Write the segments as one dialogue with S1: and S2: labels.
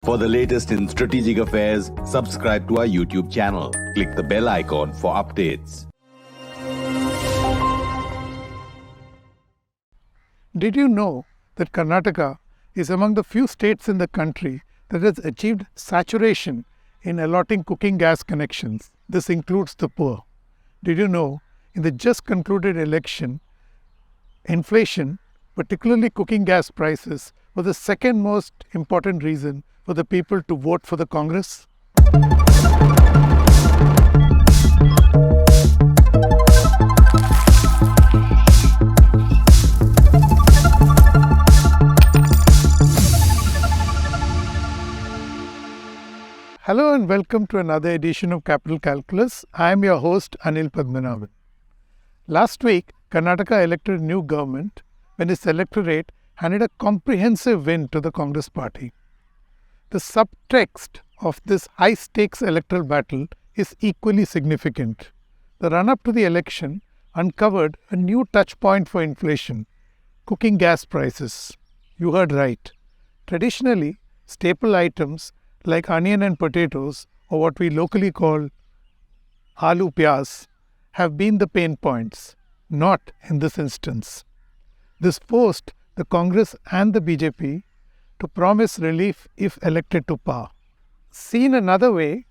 S1: For the latest in strategic affairs, subscribe to our YouTube channel. Click the bell icon for updates.
S2: Did you know that Karnataka is among the few states in the country that has achieved saturation in allotting cooking gas connections? This includes the poor. Did you know in the just concluded election, inflation, particularly cooking gas prices, was the second most important reason for the people to vote for the Congress? Hello and welcome to another edition of Capital Calculus. I am your host Anil Padmanabhan. Last week, Karnataka elected a new government when its electorate handed a comprehensive win to the Congress party. The subtext of this high-stakes electoral battle is equally significant. The run-up to the election uncovered a new touchpoint for inflation: cooking gas prices. You heard right. Traditionally, staple items like onion and potatoes, or what we locally call aloo pyaz, have been the pain points. Not in this instance. This forced the Congress and the BJP to promise relief if elected to power. Seen another way,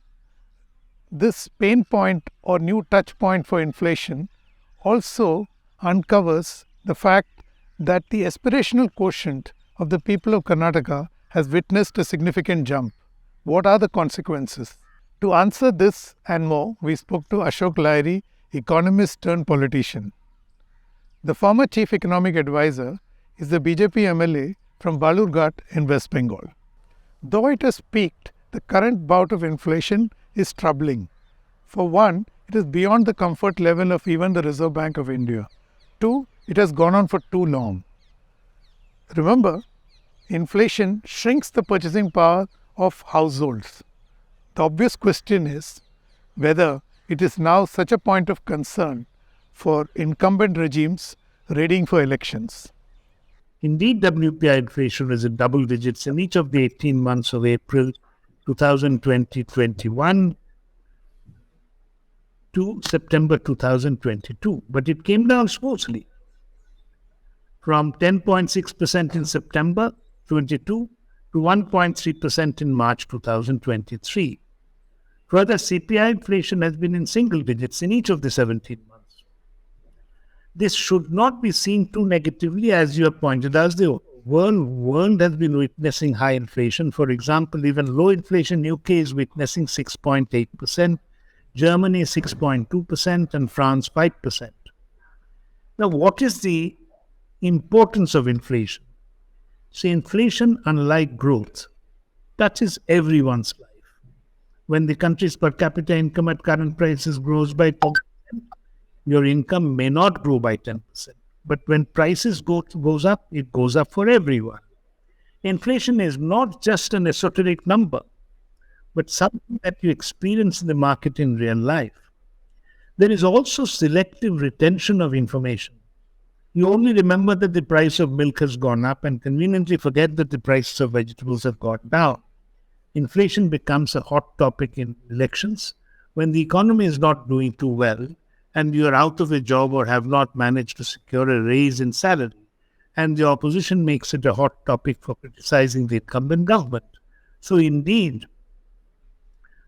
S2: this pain point or new touch point for inflation also uncovers the fact that the aspirational quotient of the people of Karnataka has witnessed a significant jump. What are the consequences? To answer this and more, we spoke to Ashok Lahiri, economist turned politician. The former chief economic advisor is the BJP MLA from Balurghat in West Bengal. Though it has peaked, the current bout of inflation is troubling. For one, it is beyond the comfort level of even the Reserve Bank of India. Two, it has gone on for too long. Remember, inflation shrinks the purchasing power of households. The obvious question is whether it is now such a point of concern for incumbent regimes readying for elections.
S3: Indeed, WPI inflation is in double digits in each of the 18 months of April 2020-21 to September 2022. But it came down smoothly from 10.6% in September 22 to 1.3% in March 2023. Further, CPI inflation has been in single digits in each of the 17 months. This should not be seen too negatively, as you have pointed out. The world has been witnessing high inflation. For example, even low inflation UK is witnessing 6.8%, Germany 6.2%, and France 5%. Now, what is the importance of inflation? See, inflation, unlike growth, touches everyone's life. When the country's per capita income at current prices grows by 10%, your income may not grow by 10%. But when prices goes up, it goes up for everyone. Inflation is not just an esoteric number, but something that you experience in the market in real life. There is also selective retention of information. You only remember that the price of milk has gone up and conveniently forget that the prices of vegetables have gone down. Inflation becomes a hot topic in elections when the economy is not doing too well and you are out of a job or have not managed to secure a raise in salary, and the opposition makes it a hot topic for criticizing the incumbent government. So indeed,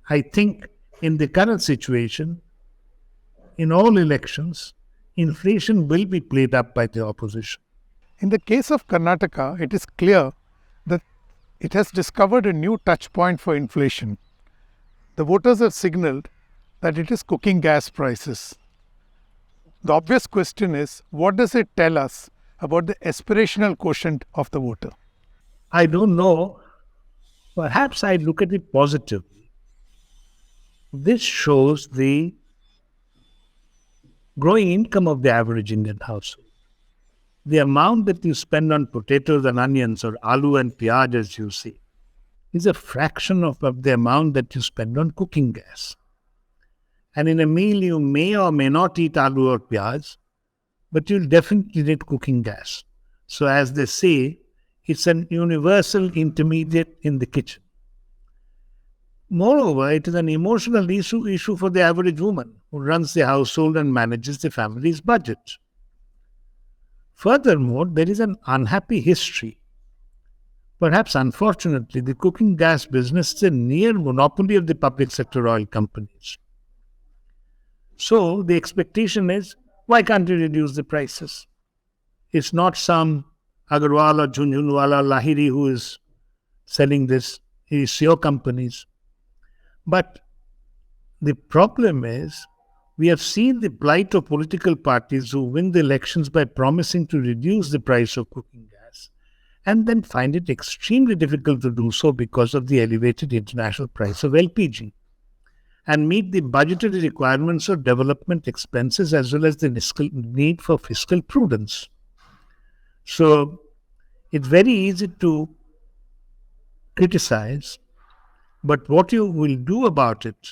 S3: I think in the current situation, in all elections, inflation will be played up by the opposition.
S2: In the case of Karnataka, it is clear that it has discovered a new touch point for inflation. The voters have signaled that it is cooking gas prices. The obvious question is, what does it tell us about the aspirational quotient of the voter?
S3: I don't know. Perhaps I look at it positively. This shows the growing income of the average Indian household. The amount that you spend on potatoes and onions, or aloo and pyaj as you say, is a fraction of the amount that you spend on cooking gas. And in a meal you may or may not eat aloo or pyaj, but you'll definitely need cooking gas. So as they say, it's an universal intermediate in the kitchen. Moreover, it is an emotional issue for the average woman who runs the household and manages the family's budget. Furthermore, there is an unhappy history. Perhaps unfortunately, the cooking gas business is a near monopoly of the public sector oil companies. So the expectation is, why can't you reduce the prices? It's not some Agarwal or Ujjwala or Lahiri who is selling this. It is your companies. But the problem is, we have seen the plight of political parties who win the elections by promising to reduce the price of cooking gas and then find it extremely difficult to do so because of the elevated international price of LPG and meet the budgetary requirements of development expenses as well as the need for fiscal prudence. So it's very easy to criticize, but what you will do about it,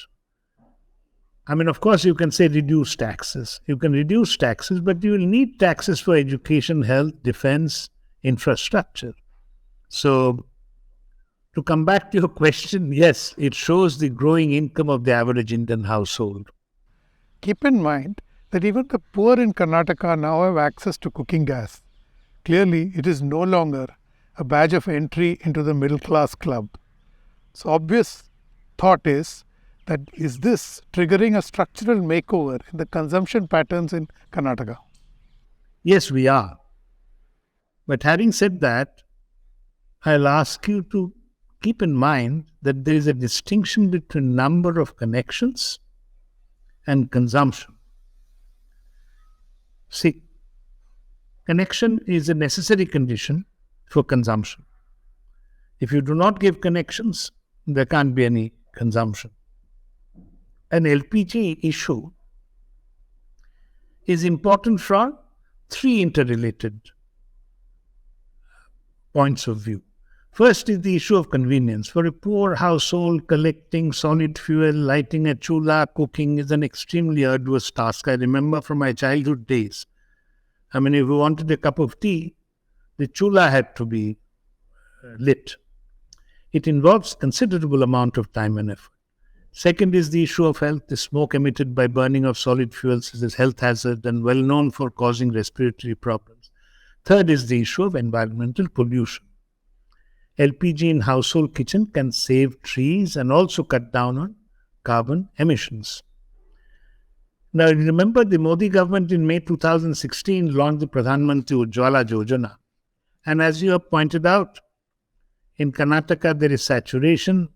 S3: I mean, of course, you can say reduce taxes. You can reduce taxes, but you will need taxes for education, health, defense, infrastructure. So, to come back to your question, yes, it shows the growing income of the average Indian household.
S2: Keep in mind that even the poor in Karnataka now have access to cooking gas. Clearly, it is no longer a badge of entry into the middle class club. So, obvious thought is that is this triggering a structural makeover in the consumption patterns in Karnataka?
S3: Yes, we are. But having said that, I'll ask you to keep in mind that there is a distinction between number of connections and consumption. See, connection is a necessary condition for consumption. If you do not give connections, there can't be any consumption. An LPG issue is important from three interrelated points of view. First is the issue of convenience. For a poor household, collecting solid fuel, lighting a chula, cooking is an extremely arduous task. I remember from my childhood days. I mean, if you wanted a cup of tea, the chula had to be lit. It involves considerable amount of time and effort. Second is the issue of health. The smoke emitted by burning of solid fuels is a health hazard and well known for causing respiratory problems. Third is the issue of environmental pollution. LPG in household kitchen can save trees and also cut down on carbon emissions. Now, remember the Modi government in May 2016 launched the Pradhan Mantri Ujjwala Yojana. And as you have pointed out, in Karnataka there is saturation,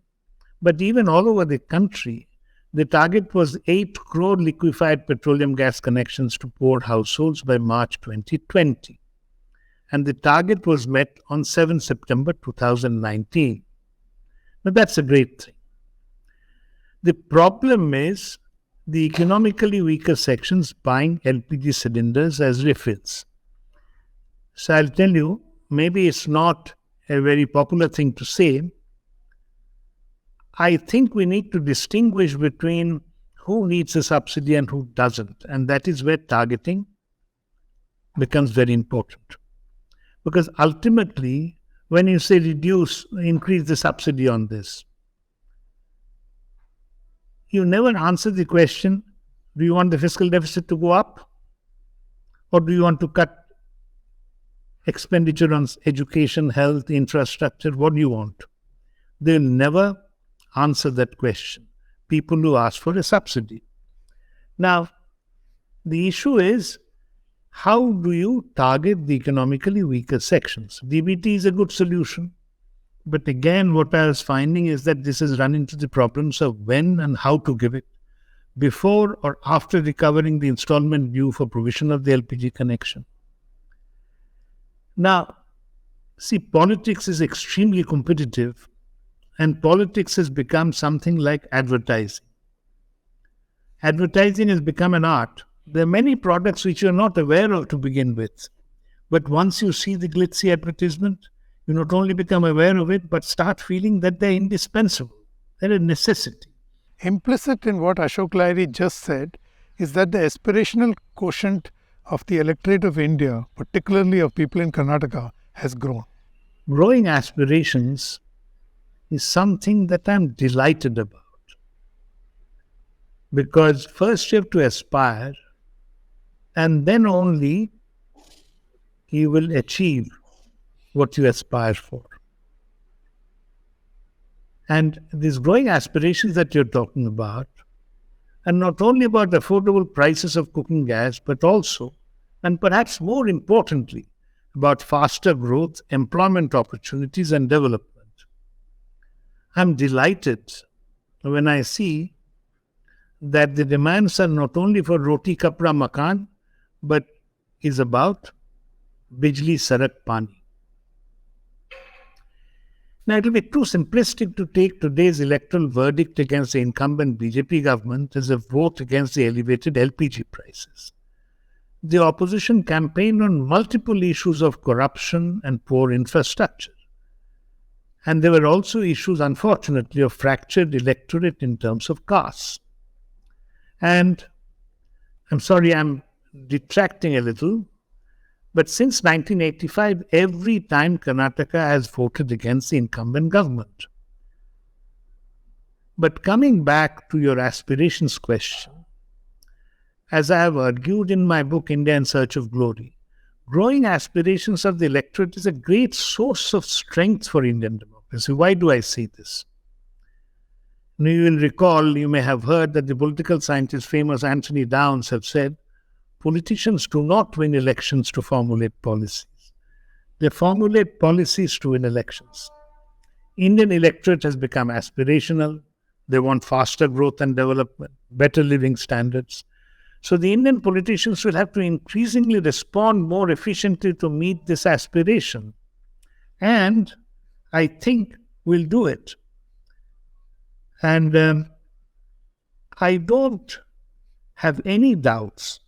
S3: but even all over the country, the target was 8 crore liquefied petroleum gas connections to poor households by March 2020. And the target was met on 7 September 2019. Now that's a great thing. The problem is the economically weaker sections buying LPG cylinders as refills. So I'll tell you, maybe it's not a very popular thing to say. I think we need to distinguish between who needs a subsidy and who doesn't. And that is where targeting becomes very important. Because ultimately, when you say increase the subsidy on this, you never answer the question, do you want the fiscal deficit to go up? Or do you want to cut expenditure on education, health, infrastructure? What do you want? They'll never answer that question. People who ask for a subsidy. Now, the issue is, how do you target the economically weaker sections? DBT is a good solution. But again, what I was finding is that this has run into the problems of when and how to give it, before or after recovering the installment due for provision of the LPG connection. Now, see, politics is extremely competitive, and politics has become something like advertising. Advertising has become an art. There are many products which you're not aware of to begin with. But once you see the glitzy advertisement, you not only become aware of it, but start feeling that they're indispensable. They're a necessity.
S2: Implicit in what Ashok Lahiri just said is that the aspirational quotient of the electorate of India, particularly of people in Karnataka, has grown.
S3: Growing aspirations is something that I'm delighted about. Because first you have to aspire, and then only you will achieve what you aspire for. And these growing aspirations that you're talking about are not only about affordable prices of cooking gas, but also, and perhaps more importantly, about faster growth, employment opportunities, and development. I'm delighted when I see that the demands are not only for roti kapra makan, but is about bijli sarak pani. Now, it will be too simplistic to take today's electoral verdict against the incumbent BJP government as a vote against the elevated LPG prices. The opposition campaigned on multiple issues of corruption and poor infrastructure. And there were also issues, unfortunately, of fractured electorate in terms of castes. And I'm sorry, I'm detracting a little, but since 1985, every time Karnataka has voted against the incumbent government. But coming back to your aspirations question, as I have argued in my book, India in Search of Glory, growing aspirations of the electorate is a great source of strength for Indian democracy. Why do I say this? You will recall, you may have heard that the political scientist famous Anthony Downs have said, politicians do not win elections to formulate policies. They formulate policies to win elections. Indian electorate has become aspirational. They want faster growth and development, better living standards. So the Indian politicians will have to increasingly respond more efficiently to meet this aspiration. And I think we'll do it. And I don't have any doubts,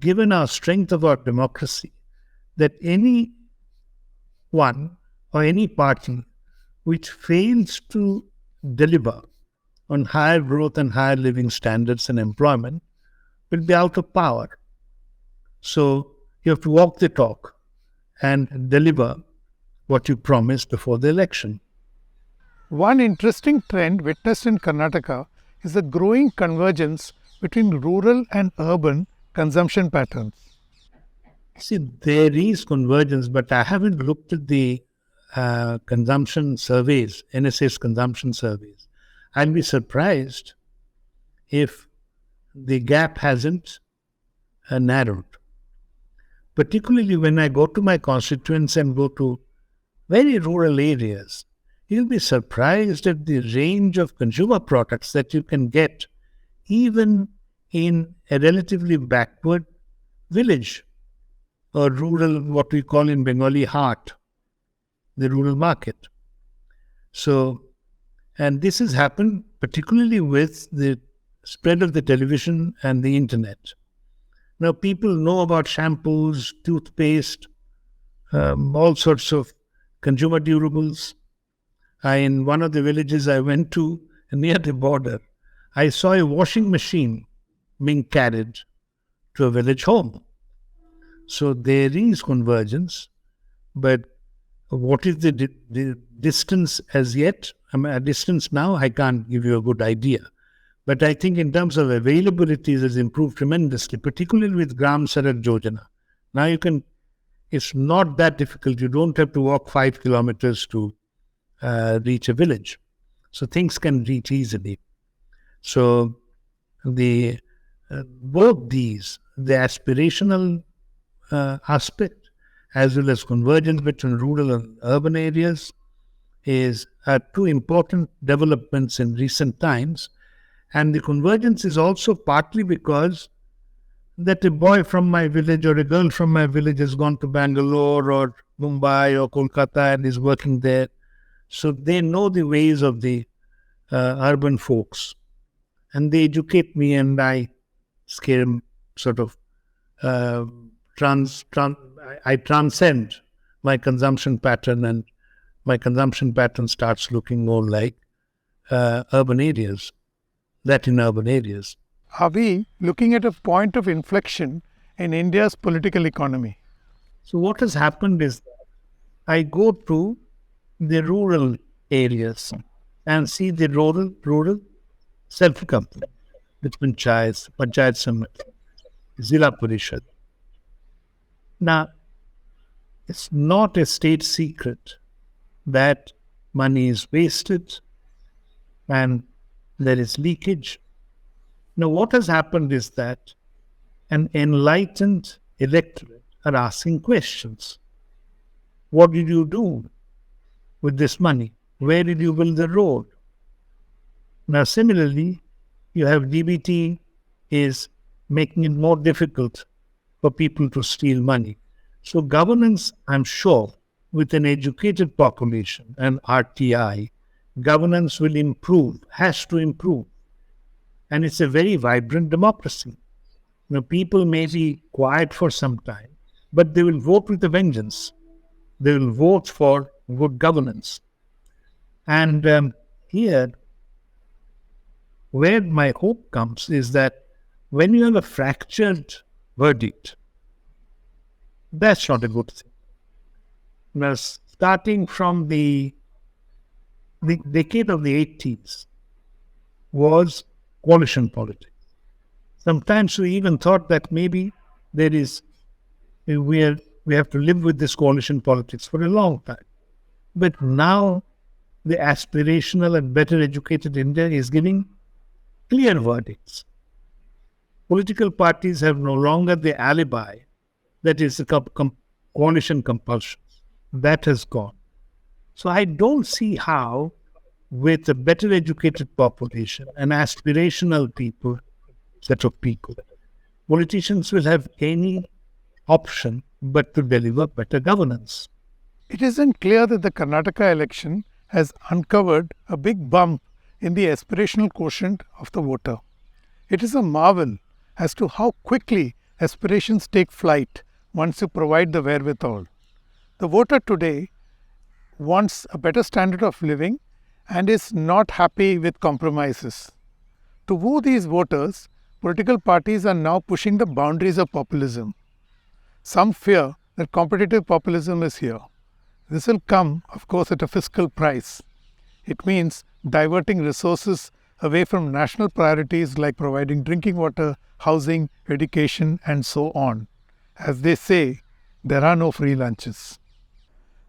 S3: given our strength of our democracy, that any one or any party which fails to deliver on higher growth and higher living standards and employment will be out of power. So you have to walk the talk and deliver what you promised before the election.
S2: One interesting trend witnessed in Karnataka is the growing convergence between rural and urban consumption patterns.
S3: See, there is convergence, but I haven't looked at the consumption surveys, NSA's consumption surveys. I'll be surprised if the gap hasn't narrowed. Particularly when I go to my constituents and go to very rural areas, you'll be surprised at the range of consumer products that you can get even in a relatively backward village or rural, what we call in Bengali, heart, the rural market. So, and this has happened particularly with the spread of the television and the internet. Now people know about shampoos, toothpaste, all sorts of consumer durables. In one of the villages I went to near the border, I saw a washing machine being carried to a village home. So there is convergence, but what is the distance as yet? I mean, a distance now, I can't give you a good idea. But I think in terms of availability, it has improved tremendously, particularly with Gram Sadak Yojana. Now you can, it's not that difficult. You don't have to walk 5 kilometers to reach a village. So things can reach easily. So the both these, the aspirational aspect as well as convergence between rural and urban areas are two important developments in recent times. And the convergence is also partly because that a boy from my village or a girl from my village has gone to Bangalore or Mumbai or Kolkata and is working there. So they know the ways of the urban folks. And they educate me and I sort of I transcend my consumption pattern, and my consumption pattern starts looking more like urban areas, Latin urban areas.
S2: Are we looking at a point of inflection in India's political economy?
S3: So what has happened is that I go to the rural areas and see the rural self-government, the panchayat samit, Zilla Parishad. Now, it's not a state secret that money is wasted and there is leakage. Now, what has happened is that an enlightened electorate are asking questions. What did you do with this money? Where did you build the road? Now, similarly, you have DBT is making it more difficult for people to steal money. So governance, I'm sure, with an educated population and RTI, governance will improve, has to improve. And it's a very vibrant democracy. People may be quiet for some time, but they will vote with a vengeance. They will vote for good governance. And here, where my hope comes is that when you have a fractured verdict, that's not a good thing. Now, starting from the decade of the 80s was coalition politics. Sometimes we even thought that maybe we have to live with this coalition politics for a long time. But now the aspirational and better educated India is giving clear verdicts. Political parties have no longer the alibi that is the coalition compulsion. That has gone. So I don't see how, with a better educated population and aspirational set of people, politicians will have any option but to deliver better governance.
S2: It isn't clear that the Karnataka election has uncovered a big bump in the aspirational quotient of the voter. It is a marvel as to how quickly aspirations take flight once you provide the wherewithal. The voter today wants a better standard of living and is not happy with compromises. To woo these voters, political parties are now pushing the boundaries of populism. Some fear that competitive populism is here. This will come, of course, at a fiscal price. It means diverting resources away from national priorities like providing drinking water, housing, education, and so on. As they say, there are no free lunches.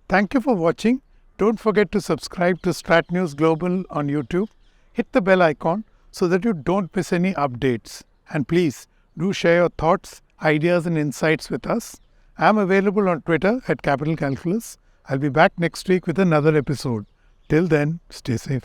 S2: Thank you for watching. Don't forget to subscribe to Strat News Global on YouTube. Hit the bell icon so that you don't miss any updates. And please do share your thoughts, ideas and insights with us. I'm available on Twitter at Capital Calculus. I'll be back next week with another episode. Till then, stay safe.